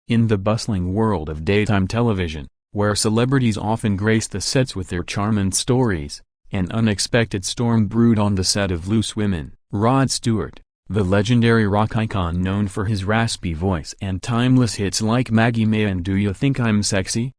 In the bustling world of daytime television, where celebrities often grace the sets with their charm and stories, an unexpected storm brewed on the set of Loose Women. Rod Stewart, the legendary rock icon known for his raspy voice and timeless hits like Maggie May and Do You Think I'm Sexy,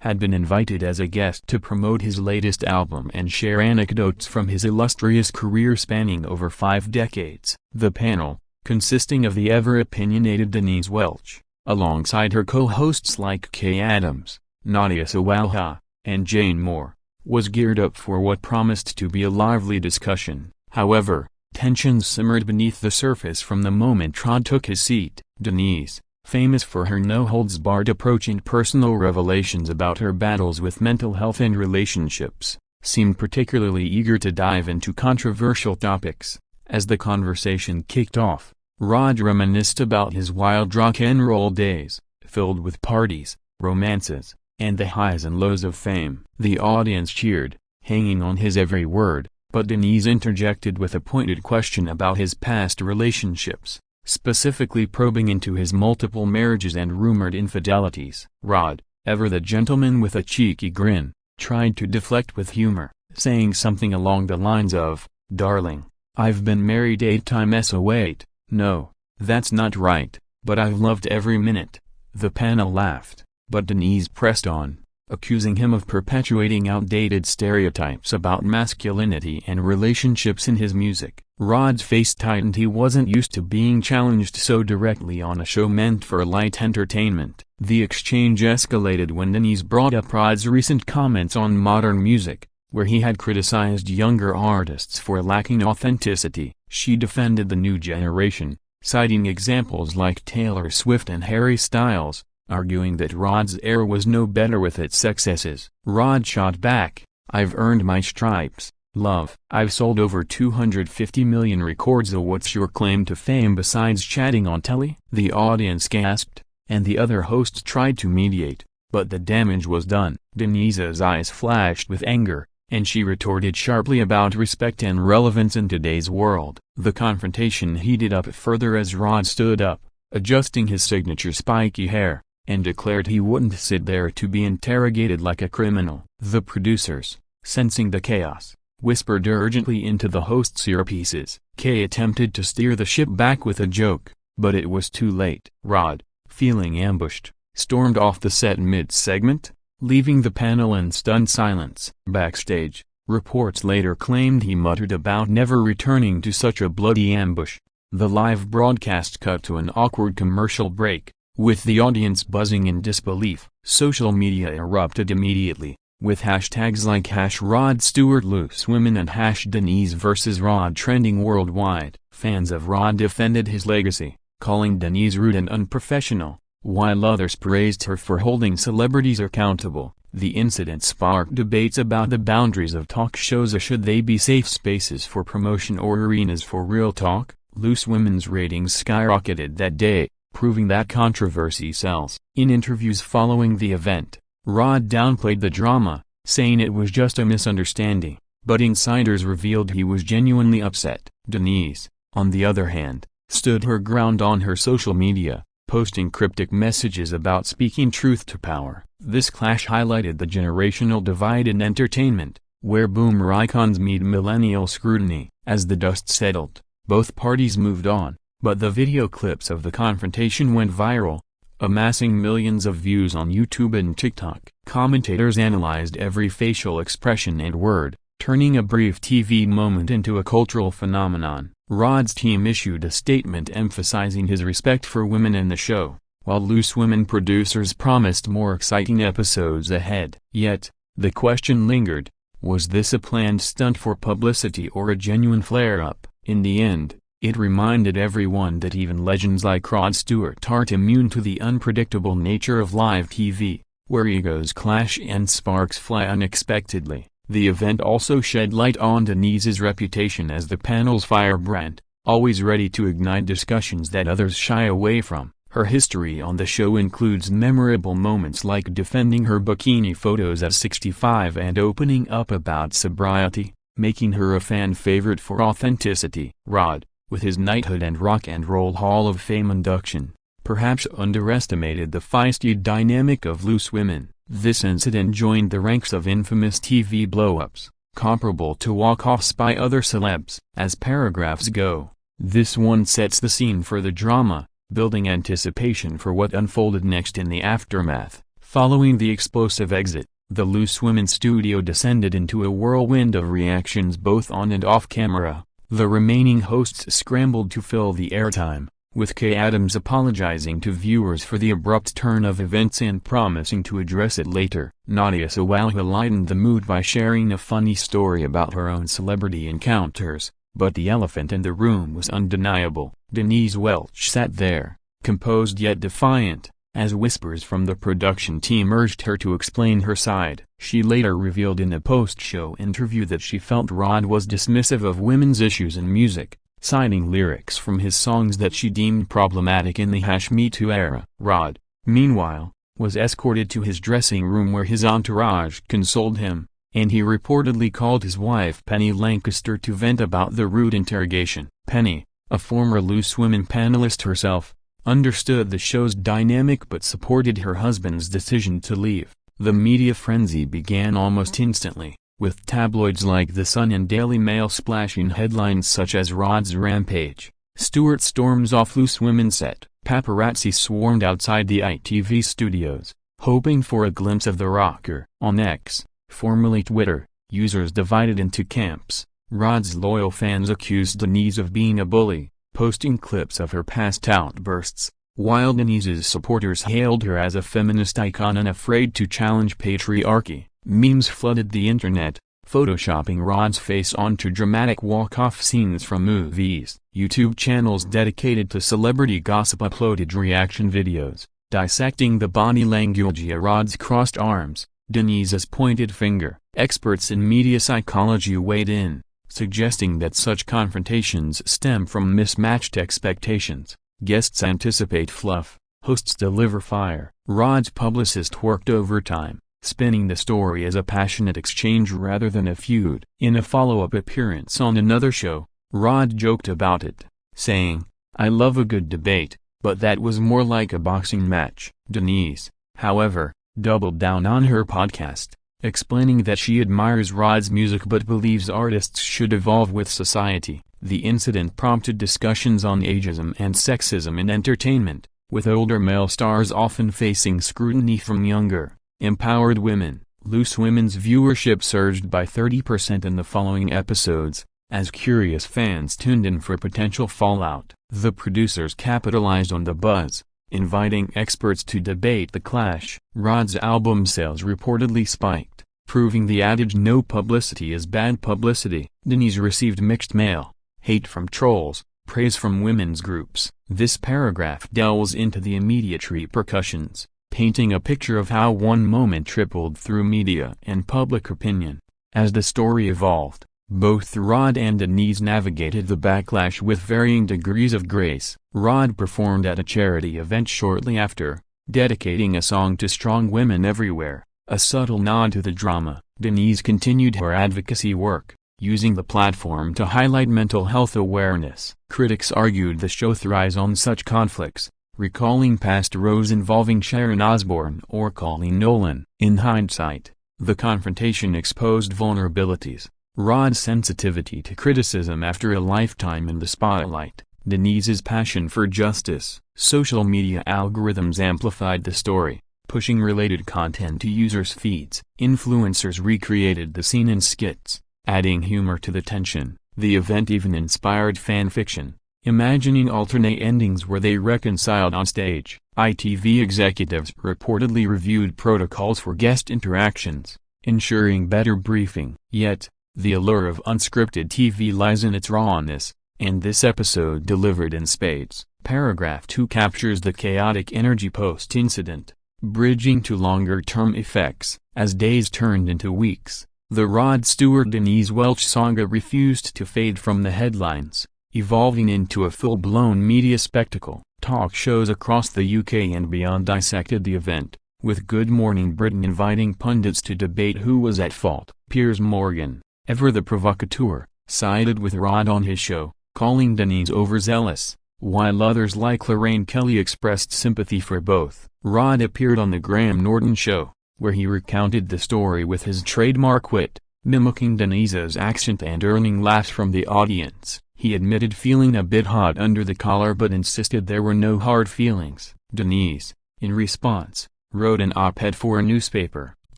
had been invited as a guest to promote his latest album and share anecdotes from his illustrious career spanning over 5 decades. The panel, consisting of the ever-opinionated Denise Welch, alongside her co-hosts like Kay Adams, Nadia Sawalha, and Jane Moore, was geared up for what promised to be a lively discussion. However, tensions simmered beneath the surface from the moment Rod took his seat. Denise, famous for her no-holds-barred approach and personal revelations about her battles with mental health and relationships, seemed particularly eager to dive into controversial topics. As the conversation kicked off, Rod reminisced about his wild rock-and-roll days, filled with parties, romances, and the highs and lows of fame. The audience cheered, hanging on his every word, but Denise interjected with a pointed question about his past relationships, specifically probing into his multiple marriages and rumored infidelities. Rod, ever the gentleman with a cheeky grin, tried to deflect with humor, saying something along the lines of, "Darling, I've been married 8 times so wait, no, that's not right, but I've loved every minute." The panel laughed, but Denise pressed on, accusing him of perpetuating outdated stereotypes about masculinity and relationships in his music. Rod's face tightened. He wasn't used to being challenged so directly on a show meant for light entertainment. The exchange escalated when Denise brought up Rod's recent comments on modern music, where he had criticized younger artists for lacking authenticity. She defended the new generation, citing examples like Taylor Swift and Harry Styles, arguing that Rod's era was no better with its successes. Rod shot back, "I've earned my stripes, love. I've sold over 250 million records. So what's your claim to fame besides chatting on telly?" The audience gasped, and the other hosts tried to mediate, but the damage was done. Denise's eyes flashed with anger, and she retorted sharply about respect and relevance in today's world. The confrontation heated up further as Rod stood up, adjusting his signature spiky hair, and declared he wouldn't sit there to be interrogated like a criminal. The producers, sensing the chaos, whispered urgently into the host's earpieces. Kay attempted to steer the ship back with a joke, but it was too late. Rod, feeling ambushed, stormed off the set mid-segment, leaving the panel in stunned silence. Backstage, reports later claimed he muttered about never returning to such a bloody ambush. The live broadcast cut to an awkward commercial break, with the audience buzzing in disbelief. Social media erupted immediately, with hashtags like #RodStewartLooseWomen and #Denise vs Rod trending worldwide. Fans of Rod defended his legacy, calling Denise rude and unprofessional, while others praised her for holding celebrities accountable. The incident sparked debates about the boundaries of talk shows. Should they be safe spaces for promotion or arenas for real talk? Loose Women's ratings skyrocketed that day, proving that controversy sells. In interviews following the event, Rod downplayed the drama, saying it was just a misunderstanding, but insiders revealed he was genuinely upset. Denise, on the other hand, stood her ground on her social media, posting cryptic messages about speaking truth to power. This clash highlighted the generational divide in entertainment, where boomer icons meet millennial scrutiny. As the dust settled, both parties moved on, but the video clips of the confrontation went viral, amassing millions of views on YouTube and TikTok. Commentators analyzed every facial expression and word, turning a brief TV moment into a cultural phenomenon. Rod's team issued a statement emphasizing his respect for women in the show, while Loose Women producers promised more exciting episodes ahead. Yet, the question lingered, was this a planned stunt for publicity or a genuine flare-up? In the end, it reminded everyone that even legends like Rod Stewart aren't immune to the unpredictable nature of live TV, where egos clash and sparks fly unexpectedly. The event also shed light on Denise's reputation as the panel's firebrand, always ready to ignite discussions that others shy away from. Her history on the show includes memorable moments like defending her bikini photos at 65 and opening up about sobriety, making her a fan favorite for authenticity. Rod, with his knighthood and Rock and Roll Hall of Fame induction, perhaps underestimated the feisty dynamic of loose women. This incident joined the ranks of infamous TV blow-ups, comparable to walk-offs by other celebs. As paragraphs go, this one sets the scene for the drama, building anticipation for what unfolded next in the aftermath. Following the explosive exit, the Loose Women studio descended into a whirlwind of reactions both on and off camera. The remaining hosts scrambled to fill the airtime, with Kay Adams apologizing to viewers for the abrupt turn of events and promising to address it later. Nadia Sawalha lightened the mood by sharing a funny story about her own celebrity encounters, but the elephant in the room was undeniable. Denise Welch sat there, composed yet defiant, as whispers from the production team urged her to explain her side. She later revealed in a post-show interview that she felt Rod was dismissive of women's issues in music, citing lyrics from his songs that she deemed problematic in the #Me Too era. Rod, meanwhile, was escorted to his dressing room where his entourage consoled him, and he reportedly called his wife Penny Lancaster to vent about the rude interrogation. Penny, a former Loose Women panelist herself, understood the show's dynamic but supported her husband's decision to leave. The media frenzy began almost instantly, with tabloids like The Sun and Daily Mail splashing headlines such as "Rod's Rampage. Stewart storms off Loose Women set." Paparazzi swarmed outside the ITV studios, hoping for a glimpse of the rocker. On X, formerly Twitter, users divided into camps. Rod's loyal fans accused Denise of being a bully, posting clips of her past outbursts, while Denise's supporters hailed her as a feminist icon unafraid to challenge patriarchy. Memes flooded the internet, photoshopping Rod's face onto dramatic walk-off scenes from movies. YouTube channels dedicated to celebrity gossip uploaded reaction videos, dissecting the body language of Rod's crossed arms, Denise's pointed finger. Experts in media psychology weighed in, suggesting that such confrontations stem from mismatched expectations. Guests anticipate fluff, hosts deliver fire. Rod's publicist worked overtime, spinning the story as a passionate exchange rather than a feud. In a follow-up appearance on another show, Rod joked about it, saying, "I love a good debate, but that was more like a boxing match." Denise, however, doubled down on her podcast, explaining that she admires Rod's music but believes artists should evolve with society. The incident prompted discussions on ageism and sexism in entertainment, with older male stars often facing scrutiny from younger, empowered women. Loose Women's viewership surged by 30% in the following episodes, as curious fans tuned in for potential fallout. The producers capitalized on the buzz, inviting experts to debate the clash. Rod's album sales reportedly spiked, proving the adage "no publicity is bad publicity." Denise received mixed mail, hate from trolls, praise from women's groups. This paragraph delves into the immediate repercussions, painting a picture of how one moment rippled through media and public opinion. As the story evolved, both Rod and Denise navigated the backlash with varying degrees of grace. Rod performed at a charity event shortly after, dedicating a song to strong women everywhere, a subtle nod to the drama. Denise continued her advocacy work, using the platform to highlight mental health awareness. Critics argued the show thrives on such conflicts, recalling past rows involving Sharon Osbourne or Colleen Nolan. In hindsight, the confrontation exposed vulnerabilities, Rod's sensitivity to criticism after a lifetime in the spotlight, Denise's passion for justice. Social media algorithms amplified the story, pushing related content to users' feeds. Influencers recreated the scene in skits, adding humor to the tension. The event even inspired fan fiction, imagining alternate endings where they reconciled on stage. ITV executives reportedly reviewed protocols for guest interactions, ensuring better briefing. Yet, the allure of unscripted TV lies in its rawness, and this episode delivered in spades. Paragraph 2 captures the chaotic energy post-incident, bridging to longer-term effects. As days turned into weeks, the Rod Stewart-Denise Welch saga refused to fade from the headlines, evolving into a full-blown media spectacle. Talk shows across the UK and beyond dissected the event, with Good Morning Britain inviting pundits to debate who was at fault. Piers Morgan, ever the provocateur, sided with Rod on his show, calling Denise overzealous, while others like Lorraine Kelly expressed sympathy for both. Rod appeared on The Graham Norton Show, where he recounted the story with his trademark wit, mimicking Denise's accent and earning laughs from the audience. He admitted feeling a bit hot under the collar but insisted there were no hard feelings. Denise, in response, wrote an op-ed for a newspaper,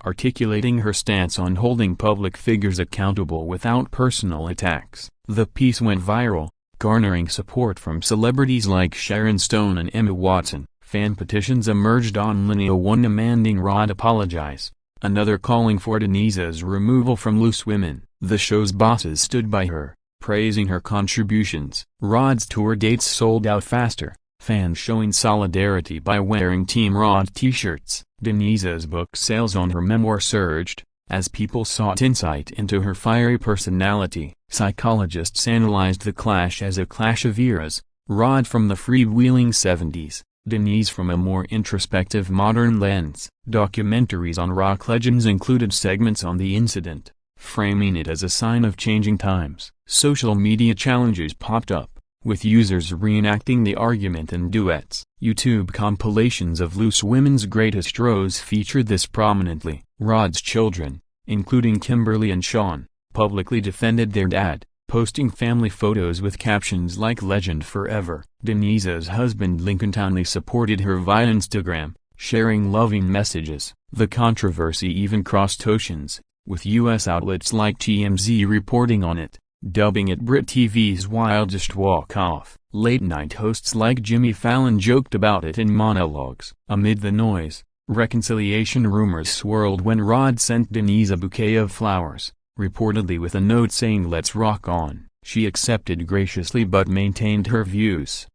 articulating her stance on holding public figures accountable without personal attacks. The piece went viral, garnering support from celebrities like Sharon Stone and Emma Watson. Fan petitions emerged online, one demanding Rod apologize, another calling for Denise's removal from Loose Women. The show's bosses stood by her, praising her contributions. Rod's tour dates sold out faster, fans showing solidarity by wearing Team Rod t-shirts. Denise's book sales on her memoir surged, as people sought insight into her fiery personality. Psychologists analyzed the clash as a clash of eras, Rod from the freewheeling 70s, Denise from a more introspective modern lens. Documentaries on rock legends included segments on the incident, framing it as a sign of changing times. Social media challenges popped up, with users reenacting the argument in duets. YouTube compilations of Loose Women's greatest rows featured this prominently. Rod's children, including Kimberly and Sean, publicly defended their dad, posting family photos with captions like "Legend Forever." Denise's husband Lincoln Townley supported her via Instagram, sharing loving messages. The controversy even crossed oceans, with U.S. outlets like TMZ reporting on it, dubbing it Brit TV's wildest walk-off. Late-night hosts like Jimmy Fallon joked about it in monologues. Amid the noise, reconciliation rumors swirled when Rod sent Denise a bouquet of flowers, reportedly with a note saying "Let's rock on." She accepted graciously but maintained her views,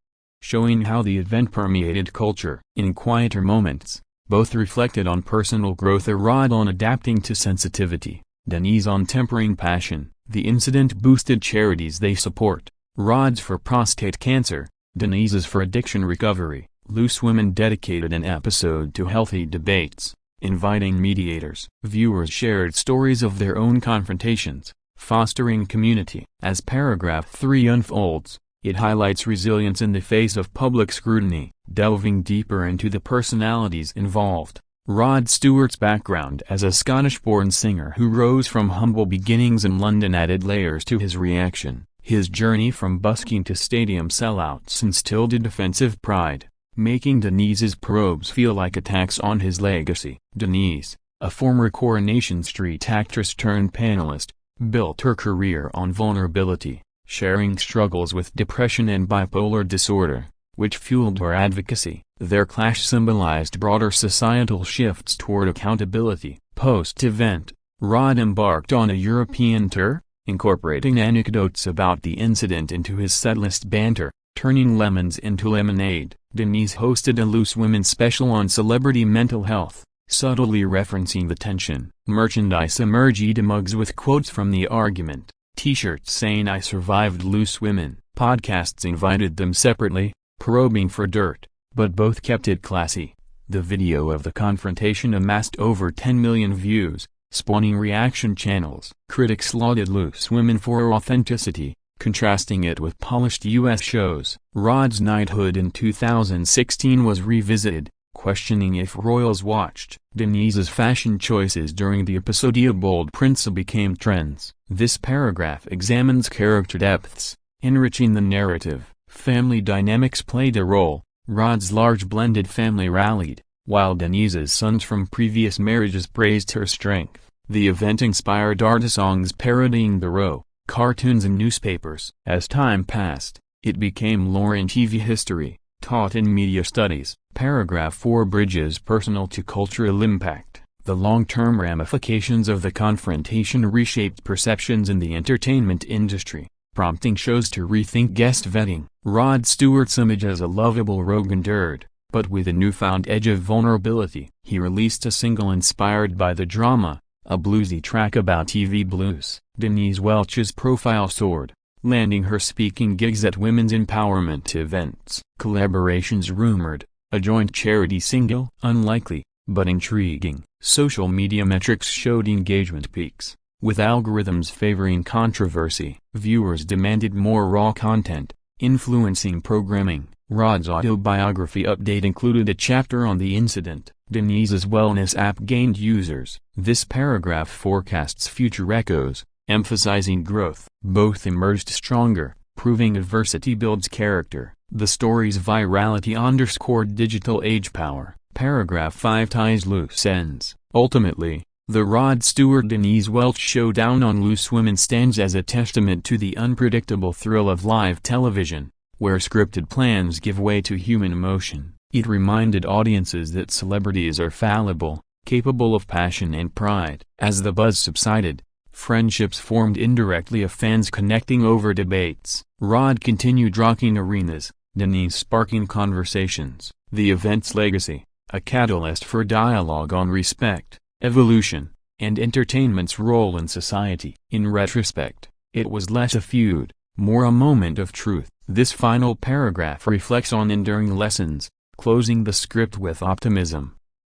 showing how the event permeated culture. In quieter moments, both reflected on personal growth, Rod on adapting to sensitivity, Denise on tempering passion. The incident boosted charities they support. Rod's for prostate cancer, Denise's for addiction recovery. Loose Women dedicated an episode to healthy debates, inviting mediators. Viewers shared stories of their own confrontations, fostering community. As paragraph 3 unfolds, it highlights resilience in the face of public scrutiny, delving deeper into the personalities involved. Rod Stewart's background as a Scottish-born singer who rose from humble beginnings in London added layers to his reaction. His journey from busking to stadium sellouts instilled a defensive pride, making Denise's probes feel like attacks on his legacy. Denise, a former Coronation Street actress turned panelist, built her career on vulnerability, sharing struggles with depression and bipolar disorder, which fueled her advocacy. Their clash symbolized broader societal shifts toward accountability. Post-event, Rod embarked on a European tour, incorporating anecdotes about the incident into his setlist banter, turning lemons into lemonade. Denise hosted a Loose Women special on celebrity mental health, subtly referencing the tension. Merchandise emerged mugs with quotes from the argument, t-shirts saying "I survived Loose Women." Podcasts invited them separately, probing for dirt, but both kept it classy. The video of the confrontation amassed over 10 million views, spawning reaction channels. Critics lauded Loose Women for authenticity, contrasting it with polished U.S. shows. Rod's knighthood in 2016 was revisited, questioning if royals watched. Denise's fashion choices during the episode bold prints became trends. This paragraph examines character depths, enriching the narrative. Family dynamics played a role. Rod's large blended family rallied, while Denise's sons from previous marriages praised her strength. The event inspired art songs parodying the row, cartoons and newspapers. As time passed, it became lore in TV history, taught in media studies. Paragraph 4 bridges personal to cultural impact. The long-term ramifications of the confrontation reshaped perceptions in the entertainment industry, prompting shows to rethink guest vetting. Rod Stewart's image as a lovable rogue endured, but with a newfound edge of vulnerability. He released a single inspired by the drama, a bluesy track about TV blues. Denise Welch's profile soared, landing her speaking gigs at women's empowerment events. Collaborations rumored, a joint charity single unlikely, but intriguing. Social media metrics showed engagement peaks, with algorithms favoring controversy. Viewers demanded more raw content, Influencing programming. Rod's autobiography update included a chapter on the incident. Denise's wellness app gained users. This paragraph forecasts future echoes, emphasizing growth. Both emerged stronger, proving adversity builds character. The story's virality underscored digital age power. Paragraph 5 ties loose ends. Ultimately, the Rod Stewart-Denise Welch showdown on Loose Women stands as a testament to the unpredictable thrill of live television, where scripted plans give way to human emotion. It reminded audiences that celebrities are fallible, capable of passion and pride. As the buzz subsided, friendships formed indirectly of fans connecting over debates. Rod continued rocking arenas, Denise sparking conversations. The event's legacy, a catalyst for dialogue on respect, evolution, and entertainment's role in society. In retrospect, it was less a feud, more a moment of truth. This final paragraph reflects on enduring lessons, closing the script with optimism.